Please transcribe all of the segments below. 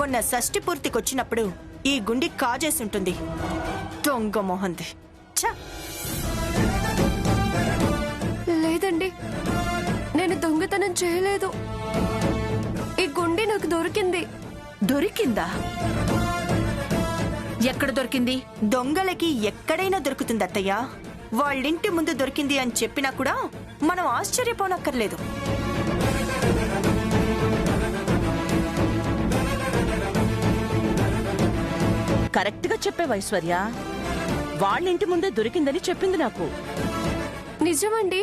మొన్న షష్ఠి పూర్తికొచ్చినప్పుడు ఈ గుండి కాజేసుంటుంది. దొంగ మొహంది. లేదండి, నేను దొంగతనం చేయలేదు. ఈ గుండి నాకు దొరికింది. దొరికిందా? ఎక్కడ దొరికింది? దొంగలకి ఎక్కడైనా దొరుకుతుంది అత్తయ్య. వాళ్ళింటి ముందు దొరికింది అని చెప్పినా కూడా మనం ఆశ్చర్యపోనక్కర్లేదు. కరెక్ట్ గా చెప్పే ఐశ్వర్య. వాళ్ళింటి ముందే దొరికిందని చెప్పింది నాకు. నిజమండి,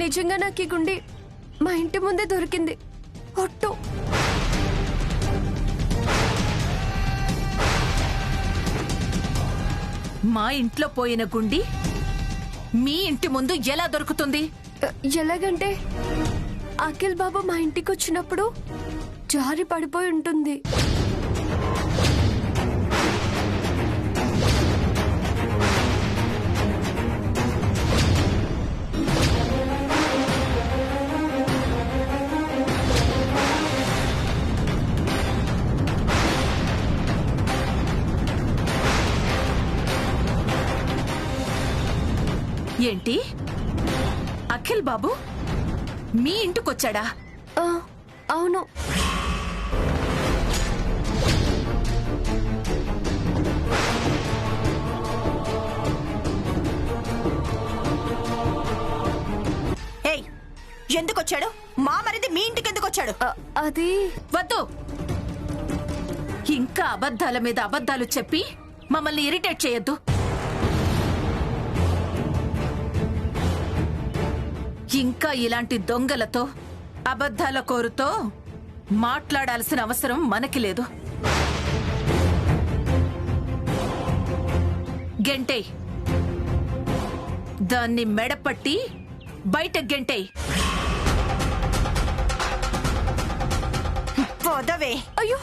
నిజంగా నాకు ఈ గుండి మా ఇంటి ముందే దొరికింది. ఒట్టు. మా ఇంట్లో పోయిన గుండి మీ ఇంటి ముందు ఎలా దొరుకుతుంది? ఎలాగంటే అఖిల్ బాబు మా ఇంటికి వచ్చినప్పుడు జారి పడిపోయి ఉంటుంది. ఏంటి? అఖిల్ బాబు మీ ఇంటికొచ్చాడా? అవును. ఏయ్, ఎందుకొచ్చాడు? మా మరిది మీ ఇంటికి ఎందుకొచ్చాడు? అది వద్దు. ఇంకా అబద్ధాల మీద అబద్ధాలు చెప్పి మమ్మల్ని ఇరిటేట్ చేయొద్దు. ఇంకా ఇలాంటి దొంగలతో అబద్ధాల కోరుతో మాట్లాడాల్సిన అవసరం మనకి లేదు. గెంటేయ్, దాన్ని మెడపట్టి బయట గెంటేయ్. పోదవే. అయ్యో,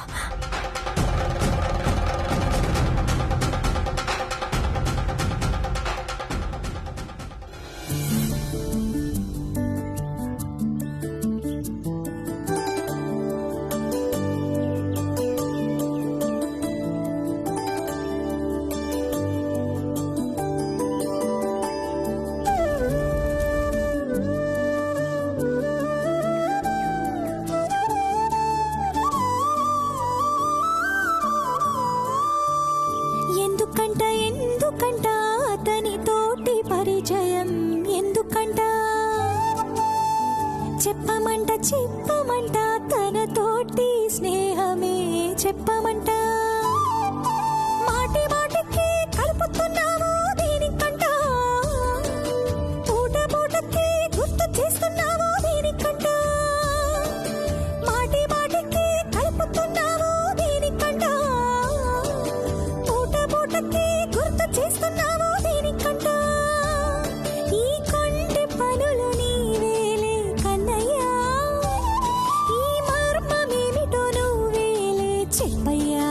ఎందుకంట అతనితోటి పరిచయం ఎందుకంట? చెప్పమంట తనతోటి స్నేహమే చెప్పమంట. మాటి మాటికి కలుపుతున్నావు దీనికంట, పూట పూటకి గుర్తు చేస్తున్నావు దీనికంట. మాటి మాటికి కలుపుతున్నావు దీనికంట, పూట పూటకి గుర్తు చేస్తున్నావు దీనికంట. ఈ కొంటి పనులు నీవేలే కన్నయ్యా, ఈ మర్మమేమిటో నువ్వేలే చెప్పయ్యా.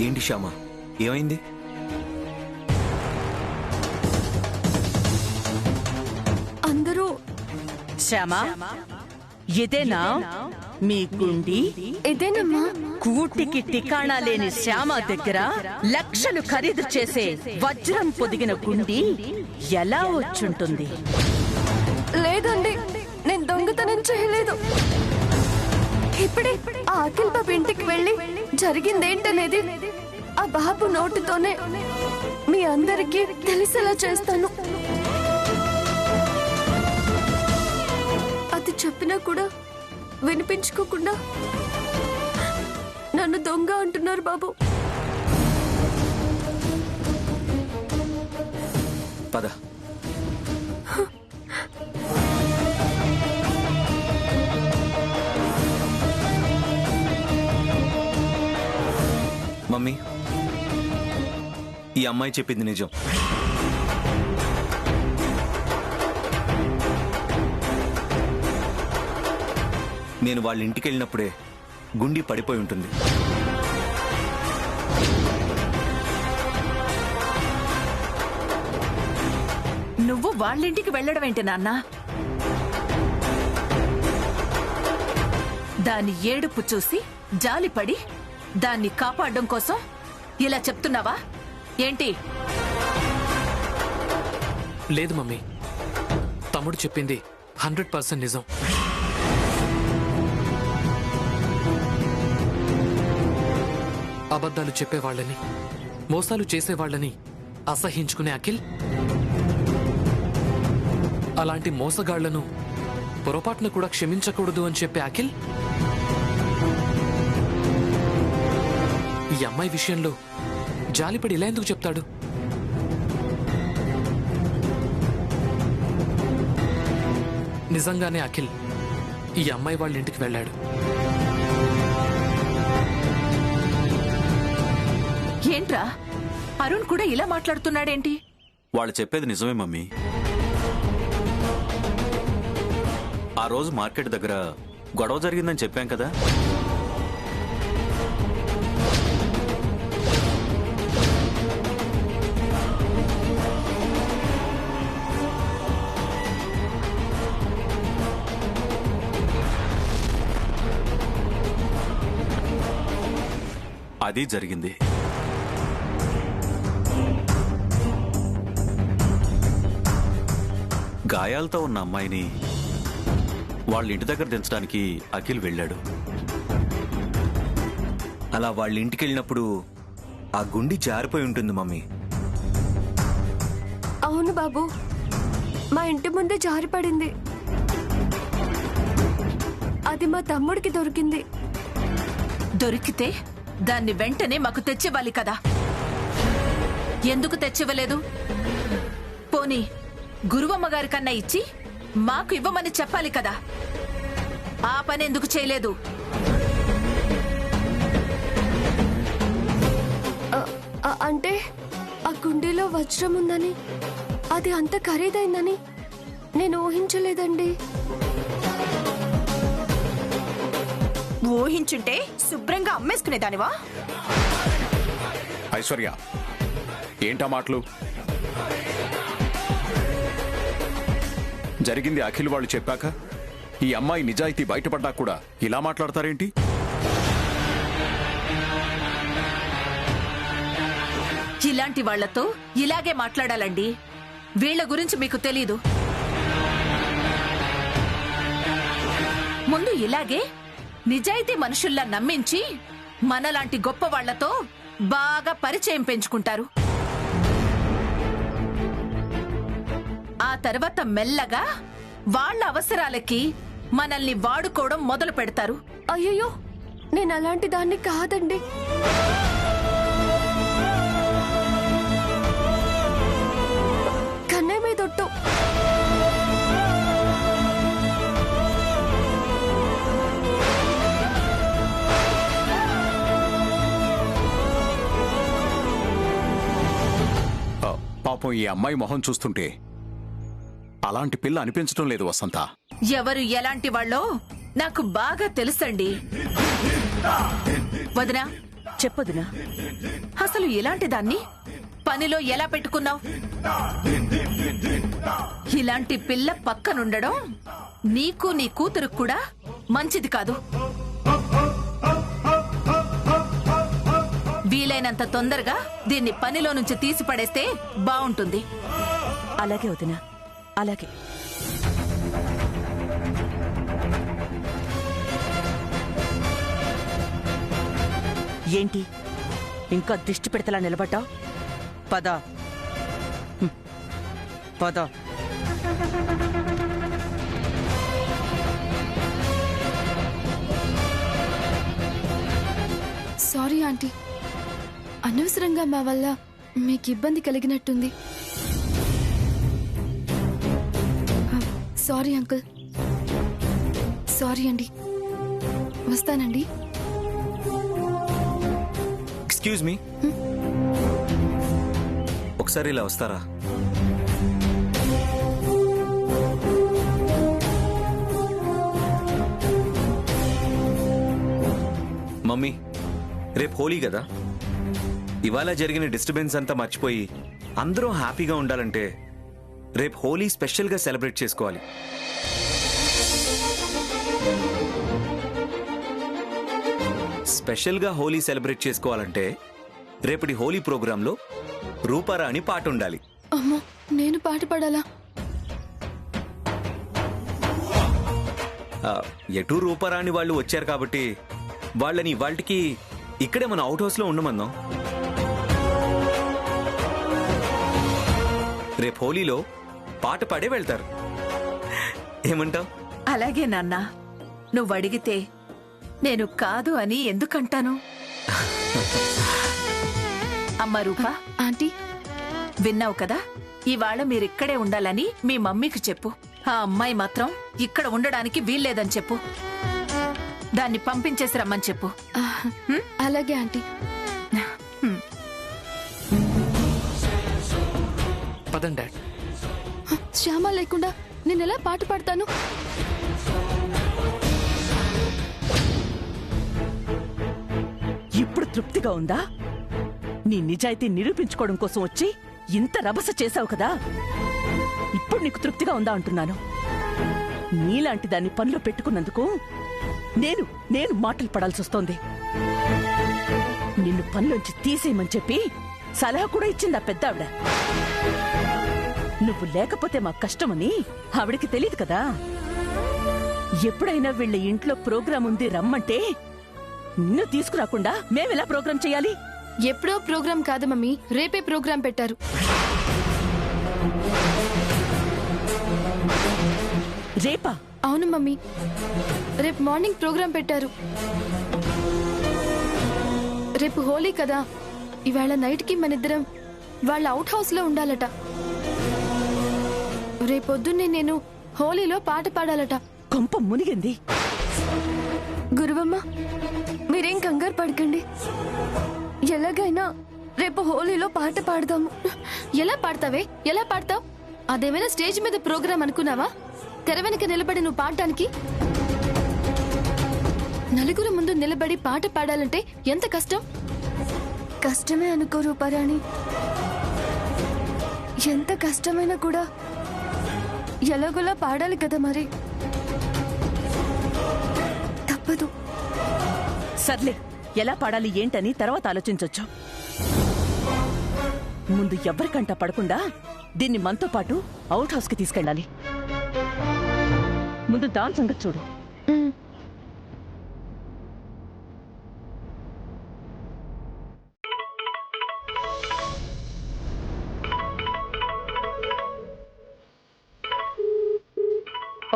ఏంటి శ్యామ, ఏమైంది? అందరూ శ్యామ, ఇదేనా మీ గుండి? ఇదేనమ్మా. కూటికి టికాణా లేని శ్యామ దగ్గర లక్షలు ఖరీదు చేసే వజ్రం పొదిగిన గుండి ఎలా వచ్చుంటుంది? లేదండి, నేను దొంగతనం చేయలేదు. ఇప్పుడే ఆ అఖిల్ బాబు ఇంటికి వెళ్ళి జరిగిందేంటనేది ఆ బాబు నోటితోనే మీ అందరికీ తెలిసేలా చేస్తాను. అది చెప్పినా కూడా వినిపించుకోకుండా నన్ను దొంగ అంటున్నారు బాబు. పద. మమ్మీ, ఈ అమ్మాయి చెప్పింది నిజం. నేను వాళ్ళ ఇంటికి వెళ్ళినప్పుడే గుండి పడిపోయి ఉంటుంది. నువ్వు వాళ్ళింటికి వెళ్ళడం ఏంటి నాన్న? దాని ఏడుపు చూసి జాలిపడి దాన్ని కాపాడడం కోసం ఇలా చెప్తున్నావా ఏంటి? లేదు మమ్మీ, తమ్ముడు చెప్పింది 100% నిజం. అబద్ధాలు చెప్పేవాళ్ళని, మోసాలు చేసేవాళ్ళని అసహించుకునే అఖిల్ అలాంటి మోసగాళ్లను పొరపాటును కూడా క్షమించకూడదు అని చెప్పే అఖిల్ ఈ అమ్మాయి విషయంలో జాలిపడి ఇలా ఎందుకు చెప్తాడు? నిజంగానే అఖిల్ ఈ అమ్మాయి వాళ్ళ ఇంటికి వెళ్ళాడు. ఏంట్రా, అరుణ్ కూడా ఇలా మాట్లాడుతున్నాడేంటి? వాళ్ళు చెప్పేది నిజమే మమ్మీ. ఆ రోజు మార్కెట్ దగ్గర గొడవ జరిగిందని చెప్పాం కదా. అది జరిగింది. గాయాలతో ఉన్న అమ్మాయిని వాళ్ళ ఇంటి దగ్గర దించడానికి అఖిల్ వెళ్ళాడు. అలా వాళ్ళ ఇంటికి వెళ్ళినప్పుడు ఆ గుండి జారిపోయి ఉంటుంది మమ్మీ. అవును బాబు, మా ఇంటి ముందే జారిపడింది. అది మా తమ్ముడికి దొరికింది. దొరికితే దాన్ని వెంటనే మాకు తెచ్చివ్వాలి కదా. ఎందుకు తెచ్చివ్వలేదు? పోనీ గురువమ్మ గారి కన్నా ఇచ్చి మాకు ఇవ్వమని చెప్పాలి కదా. ఆ పని ఎందుకు చేయలేదు? అంటే ఆ గుండెలో వజ్రం ఉందని, అది అంత ఖరీదైందని నేను ఊహించలేదండి. ఊహించుంటే శుభ్రంగా అమ్మేసుకునేదానివా? ఐశ్వర్య, ఏంటా మాటలు? జరిగింది అఖిల్ వాళ్ళు చెప్పాక ఈ అమ్మాయి నిజాయితీ బయటపడ్డా కూడా ఇలా మాట్లాడతారేంటి? ఇలాంటి వాళ్లతో ఇలాగే మాట్లాడాలండి. వీళ్ల గురించి మీకు తెలీదు. ముందు ఇలాగే నిజాయితీ మనుషుల్లా నమ్మించి మనలాంటి గొప్ప వాళ్లతో బాగా పరిచయం పెంచుకుంటారు. ఆ తర్వాత మెల్లగా వాళ్ళ అవసరాలకి మనల్ని వాడుకోవడం మొదలు పెడతారు. అయ్యయ్యో, నేను అలాంటి దాన్ని కాదండి. కన్నే మీదొట్టు. పాపం ఈ అమ్మాయి మొహం చూస్తుంటే అలాంటి పిల్ల అనిపించడం లేదు వసంత. ఎవరు ఎలాంటి వాళ్ళో నాకు బాగా తెలుసండి. వదినా, చెప్పొదినా, అసలు ఇలాంటి దాన్ని పనిలో ఎలా పెట్టుకున్నావు? ఇలాంటి పిల్ల పక్కనుండడం నీకు నీ కూతురుకు కూడా మంచిది కాదు. వీలైనంత తొందరగా దీన్ని పనిలో నుంచి తీసి పడేస్తే బావుంటుంది. అలాగే వదినా, అలాగే. ఏంటి ఇంకా దిష్టి పెడతలా నిలబడ్డావు? పద పద. సారీ ఆంటీ, అనవసరంగా మా వల్ల మీకు ఇబ్బంది కలిగినట్టుంది. సారీ అంకుల్, సారీ అండి. వస్తానండి. ఎక్స్క్యూజ్ మీ, ఒకసారి ఇలా వస్తారా? మమ్మీ, రేపు హోలీ కదా, ఇవాళ జరిగిన డిస్టర్బెన్స్ అంతా మర్చిపోయి అందరూ హ్యాపీగా ఉండాలంటే రేపు హోలీ స్పెషల్గా సెలబ్రేట్ చేసుకోవాలి. స్పెషల్గా హోలీ సెలబ్రేట్ చేసుకోవాలంటే రేపటి హోలీ ప్రోగ్రాంలో రూపారా అని పాట ఉండాలి. అమ్మో, నేను పాట పాడాలా? ఎటు రూపారాణి వాళ్ళు వచ్చారు కాబట్టి వాళ్ళని వాళ్ళకి ఇక్కడే మన అవుట్ హౌస్ లో ఉండమందాం. రేపు హోలీలో పాట పాడే వెళ్తారు. ఏమంటావ్? అలాగే నాన్న, నువ్వు అడిగితే నేను కాదు అని ఎందుకంటాను? అమ్మ రూపా, ఆంటీ, విన్నావు కదా, ఇవాళ మీరిక్కడే ఉండాలని మీ మమ్మీకి చెప్పు. ఆ అమ్మాయి మాత్రం ఇక్కడ ఉండడానికి వీల్లేదని చెప్పు. దాన్ని పంపించేసి రమ్మని చెప్పు. అలాగే ఆంటీ. పదండి డాడ్. శ్యామ లేకుండా నేను ఎలా పాట పాడతాను? ఇప్పుడు తృప్తిగా ఉందా? నీ నిజాయితీ నిరూపించుకోవడం కోసం వచ్చి ఇంత రభస చేశావు కదా, ఇప్పుడు నీకు తృప్తిగా ఉందా అంటున్నాను. నీలాంటి దాన్ని పనిలో పెట్టుకున్నందుకు నేను మాటలు పడాల్సి వస్తోంది. నిన్ను పనిలోంచి తీసేయమని చెప్పి సలహా కూడా ఇచ్చింది ఆ పెద్ద ఆవిడ. నువ్వు లేకపోతే మాకు కష్టమని ఆవిడకి తెలియదు కదా. ఎప్పుడైనా వీళ్ళ ఇంట్లో ప్రోగ్రాం ఉంది రమ్మంటే నిన్ను తీసుకురాకుండా మేమెలా ప్రోగ్రాం చేయాలి? ఎప్పుడో ప్రోగ్రాం కాదు మమ్మీ, రేపే ప్రోగ్రాం పెట్టారు. రేపా? అవును మమ్మీ, రేపు మార్నింగ్ ప్రోగ్రాం పెట్టారు. రేపు హోలీ కదా, ఇవాళ నైట్ కి మనిద్దరం వాళ్ళ అవుట్ హౌస్ లో ఉండాలట. రేపొద్దున్నే నేను హోలీలో పాట పాడాలట. కొంప మునిగింది. గురువమ్మ, మీరేం కంగారు పడకండి. ఎలాగైనా రేపు హోలీలో పాట పాడదాము. ఎలా పాడతావే? ఎలా పాడతావు? అదేమైనా స్టేజ్ మీద ప్రోగ్రాం అనుకున్నావా? తెర వెనక నిలబడి నువ్వు పాడటానికి? నలుగురు ముందు నిలబడి పాట పాడాలంటే ఎంత కష్టం. కష్టమే అనుకో రూపారాణి. ఎంత కష్టమైనా కూడా ఎలాగోలా పాడాలి కదా, మరి తప్పదు. సర్లే, ఎలా పాడాలి ఏంటని తర్వాత ఆలోచించొచ్చు. ముందు ఎవ్వరికంట పడకుండా దీన్ని మనతో పాటు అవుట్ హౌస్ కి తీసుకెళ్ళాలి. ముందు దాని సంగతి చూడు.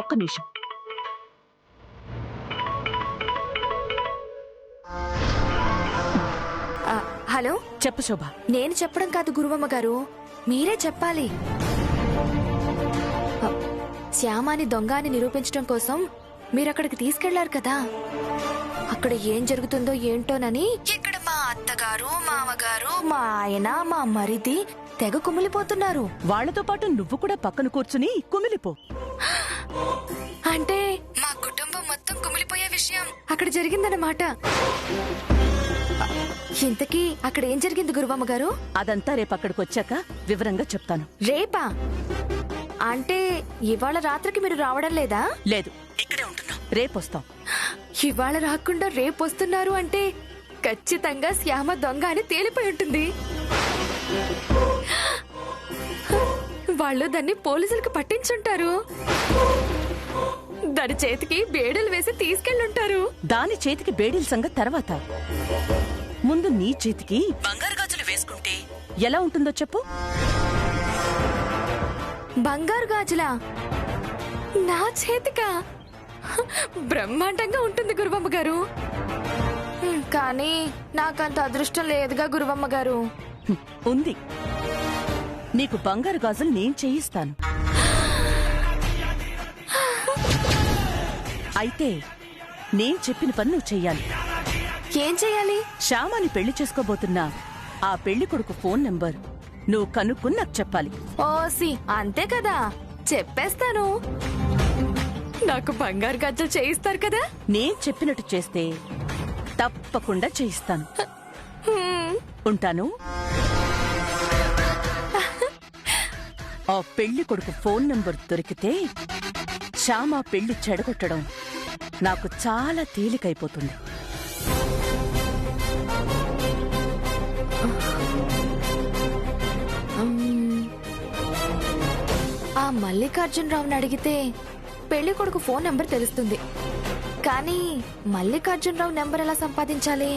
ఒక్క నిమిషం. హలో, చెప్పు శోభ. నేను చెప్పడం కాదు గురువమ్మ గారు, మీరే చెప్పాలి. శ్యామాని దొంగ అని నిరూపించడం కోసం మీరక్కడికి తీసుకెళ్లారు కదా, అక్కడ ఏం జరుగుతుందో ఏంటోనని ఇక్కడ మా అత్తగారు, మామగారు, మా ఆయన, మా మరిది తెగ కుమిలిపోతున్నారు. వాళ్లతో పాటు నువ్వు కూడా పక్కన కూర్చుని కుమిలిపో. అంటే మా కుటుంబం మొత్తం కుమిలిపోయే విషయం అక్కడ జరిగిందన్నమాట. ఇంతకీ అక్కడ ఏం జరిగింది గురువమ్మ గారు? అదంతా రేపు అక్కడికి వచ్చాక వివరంగా చెప్తాను. రేపా? అంటే ఇవాళ రాత్రికి మీరు రావడం లేదా? లేదు, ఇక్కడే ఉంటున్నాం. రేపొస్తాం. ఇవాళ రాకుండా రేపు వస్తున్నారు అంటే ఖచ్చితంగా శ్యామ దొంగ అని తేలిపోయి ఉంటుంది. వాళ్ళు దాన్ని పోలీసులకు పట్టించుంటారు. దాని చేతికి బేడీలు వేసి తీసుకెళ్ళుంటారు. దాని చేతికి బేడీల సంగతి తర్వాత. ముందు నీ చేతికి బంగారు గాజులు వేసుకుంటే ఎలా ఉంటుందో చెప్పు. బంగారు గాజులా? నా చేతికా? బ్రహ్మాండంగా ఉంటుంది గురువమ్మ గారు. కానీ నాకంత అదృష్టం లేదుగా గురువమ్మ గారు. ఉంది. నీకు బంగారు గాజులు నేను చేయిస్తాను. అయితే నేను చెప్పిన పని నువ్వు చెయ్యాలి. ఏం చెయ్యాలి? శ్యామని పెళ్లి చేసుకోబోతున్నా ఆ పెళ్లి కొడుకు ఫోన్ నెంబర్ నువ్వు కనుక్కుని నాకు చెప్పాలి. ఓసి, అంతే కదా, చెప్పేస్తాను. నాకు బంగారు గజ్జలు చేయిస్తారు కదా? నేను చెప్పినట్టు చేస్తే తప్పకుండా చేయిస్తాను. ఉంటాను. ఆ పెళ్లి కొడుకు ఫోన్ నంబర్ దొరికితే శ్యామ పెళ్లి చెడగొట్టడం నాకు చాలా తేలికైపోతుంది. ఆ మల్లికార్జునరావుని అడిగితే పెళ్లి కొడుకు ఫోన్ నెంబర్ తెలుస్తుంది. కానీ మల్లికార్జునరావు నెంబర్ ఎలా సంపాదించాలి?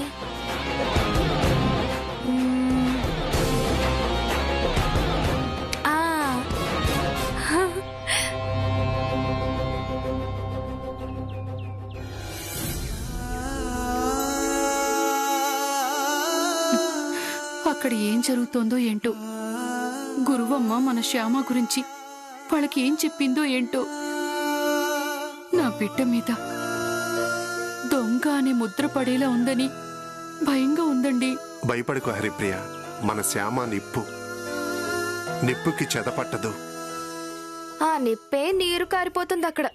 అక్కడ ఏం జరుగుతోందో ఏంటో. గురువమ్మ మన శ్యామ గురించి వాళ్ళకి ఏం చెప్పిందో ఏంటో. నా బిడ్డ మీద దొంగ అనే ముద్ర పడేలా ఉందని భయంగా ఉందండి. భయపడకు హరిప్రియ, మన శ్యామ నిప్పుకి చెదపట్టదు. ఆ నిప్పే నీరు కారిపోతుంది అక్కడ.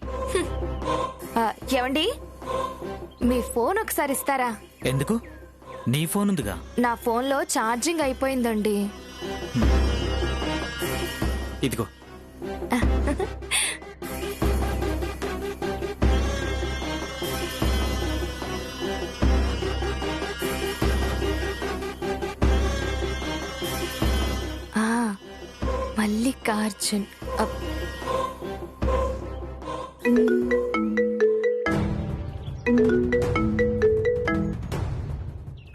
ఏమండి, మీ ఫోన్ ఒకసారి ఇస్తారా? ఎందుకు? నీ ఫోన్ ఉందిగా. నా ఫోన్లో ఛార్జింగ్ అయిపోయిందండి. ఇదిగో. మల్లికార్జున్.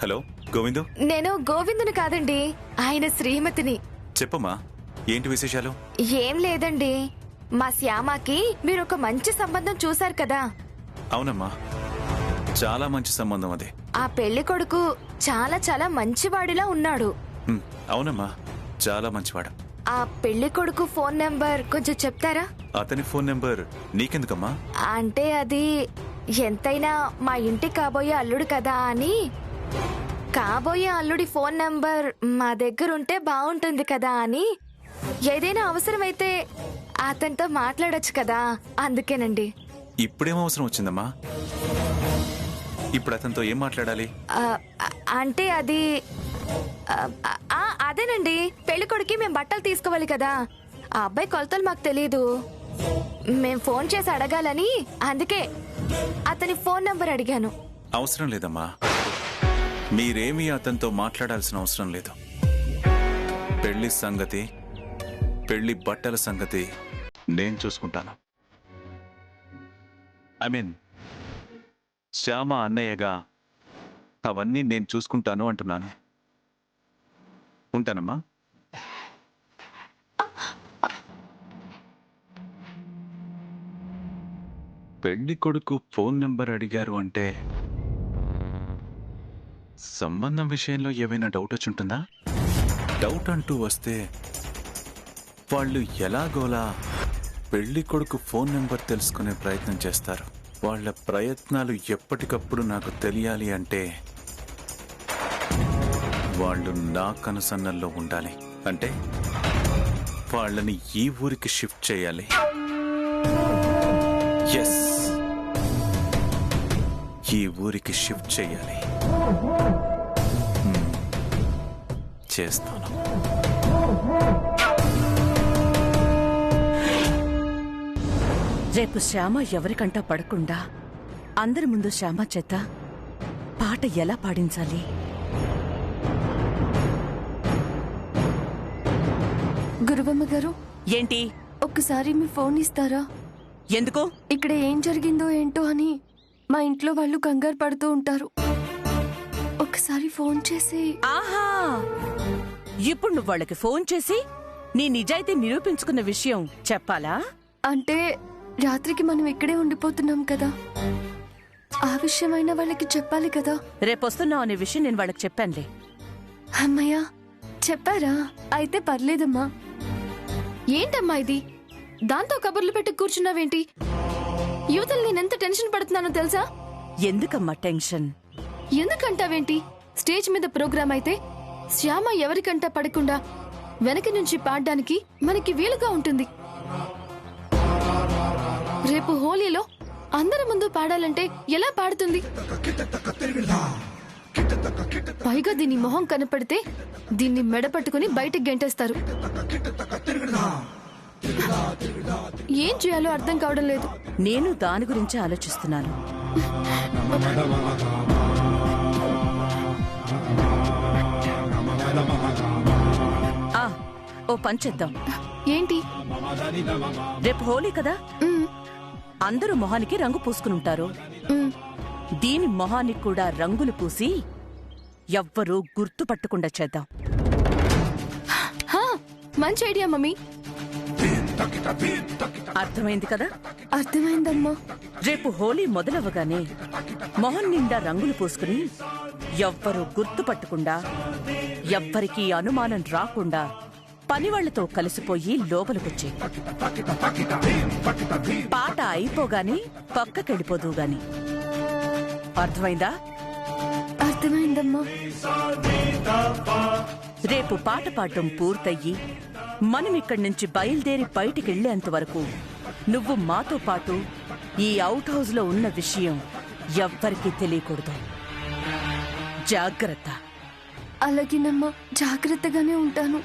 హలో గోవిందు. నేను గోవిందుని కాదండి, ఆయన శ్రీమతిని. చెప్పమ్మా, ఏంటి విశేషాలు? ఏం లేదండి, మా శ్యామకి మీరు ఒక మంచి సంబంధం చూశారు కదా? అవునమ్మా, చాలా మంచి సంబంధం అది. ఆ పెళ్లి కొడుకు చాలా చాలా మంచివాడిలా ఉన్నాడు. అవునమ్మా, చాలా మంచివాడు. ఆ పెళ్లి కొడుకు ఫోన్ నెంబర్ కొంచెం చెప్తారా? అతని ఫోన్ నెంబర్ నీకెందుకమ్మా? అంటే అది ఎంతైనా మా ఇంటి కాబోయే అల్లుడు కదా అని. కాబోయే అల్లుడి ఫోన్ నెంబర్ మా దగ్గర ఉంటే బాగుంటుంది కదా అని. ఏదైనా అవసరమైతే అతనితో మాట్లాడొచ్చు కదా, అందుకేనండి. ఇప్పుడేం అవసరం వచ్చిందమ్మా? ఇప్పుడు అతనితో ఏం మాట్లాడాలి? అంటే అది అదేనండి, పెళ్లి కొడుకి మేము బట్టలు తీసుకోవాలి కదా. ఆ అబ్బాయి కొలతలు మాకు తెలీదు, మేం ఫోన్ చేసి అడగాలని, అందుకే అతని ఫోన్ నంబర్ అడిగాను. అవసరం లేదమ్మా, మీరేమీ అతనితో మాట్లాడాల్సిన అవసరం లేదు. పెళ్లి సంగతి, పెళ్లి బట్టల సంగతి నేను చూసుకుంటాను. శ్యామ అన్నయ్యగా అవన్నీ నేను చూసుకుంటాను అంటున్నాను. ఉంటానమ్మా. పెళ్లి కొడుకు ఫోన్ నెంబర్ అడిగారు అంటే సంబంధం విషయంలో ఏమైనా డౌట్ వచ్చి ఉంటుందా? డౌట్ అంటూ వస్తే వాళ్ళు ఎలాగోలా పెళ్లి కొడుకు ఫోన్ నెంబర్ తెలుసుకునే ప్రయత్నం చేస్తారు. వాళ్ళ ప్రయత్నాలు ఎప్పటికప్పుడు నాకు తెలియాలి అంటే వాళ్ళు నా కనుసన్నల్లో ఉండాలి. అంటే వాళ్ళని ఈ ఊరికి షిఫ్ట్ చేయాలి. ఎస్, ఈ ఊరికి షిఫ్ట్ చేయాలి. చేస్తాను. రేపు శ్యామ ఎవరికంటా పడకుండా అందరి ముందు శ్యామ చేత పాట ఎలా పాడించాలి? గురువమ్మ గారు. ఏంటి? ఒక్కసారి మీ ఫోన్ ఇస్తారా? ఎందుకు? ఇక్కడ ఏం జరిగిందో ఏంటో అని మా ఇంట్లో వాళ్ళు కంగారు పడుతూ ఉంటారు. ఒక్కసారి ఫోన్ చేసి. ఆహా, ఇప్పుడు నువ్వు వాళ్ళకి ఫోన్ చేసి నీ నిజాయితీ నిరూపించుకున్న విషయం చెప్పాలా? అంటే రాత్రికి మనం ఇక్కడే ఉండిపోతున్నాం కదా, ఆ విషయమైనా వాళ్ళకి చెప్పాలి కదా. రేపొస్తున్నావు అనే విషయం నేను వాళ్ళకి చెప్పానులే. అమ్మయ్యా, చెప్పారా? అయితే పర్లేదమ్మా. ఏంటమ్మా ఇది? దాంతో కబుర్లు పెట్టి కూర్చున్నావేంటి? యువతలు నేనెంత టెన్షన్ పడుతున్నానో తెలుసా? ఎందుకమ్మా టెన్షన్? ఎందుకంటావేంటి? స్టేజ్ మీద ప్రోగ్రాం అయితే శ్యామ ఎవరికంటా పడకుండా వెనక నుంచి పాడడానికి మనకి వీలుగా ఉంటుంది. రేపు హోలీలో అందరి ముందు పాడాలంటే ఎలా పాడుతుంది? పైగా దీని మొహం కనపడితే దీన్ని మెడ పట్టుకుని బయటికి గెంటేస్తారు. ఏం చేయాలో అర్థం కావడం లేదు. నేను దాని గురించి ఆలోచిస్తున్నాను. ఓ పంచేద్దాం. ఏంటి? రేపు హోలీ కదా, అందరూ మొహానికి రంగు పూసుకునుంటారు. దీని మొహానికి కూడా రంగులు పూసి ఎవ్వరూ గుర్తుపట్టకుండా చేద్దాం. మంచి ఐడియా మమ్మీ. అర్థమైంది కదా? అర్థమైందమ్మా. రేపు హోలీ మొదలవగానే మొహం నిండా రంగులు పూసుకుని ఎవ్వరూ గుర్తుపట్టకుండా, ఎవ్వరికీ అనుమానం రాకుండా పనివాళ్లతో కలిసిపోయి లోపలికొచ్చే. పాట అయిపోగానే పక్కకెళ్ళిపోదు గాని. అర్థమైందా? అర్థమైందమ్మా. రేపు పాట పాడటం పూర్తయ్యి మనం ఇక్కడి నుంచి బయలుదేరి బయటికెళ్లేంత వరకు నువ్వు మాతో పాటు ఈ అవుట్ హౌస్ లో ఉన్న విషయం ఎవ్వరికీ తెలియకూడదు. జాగ్రత్త. అలాగేనమ్మా, జాగ్రత్తగానే ఉంటాను.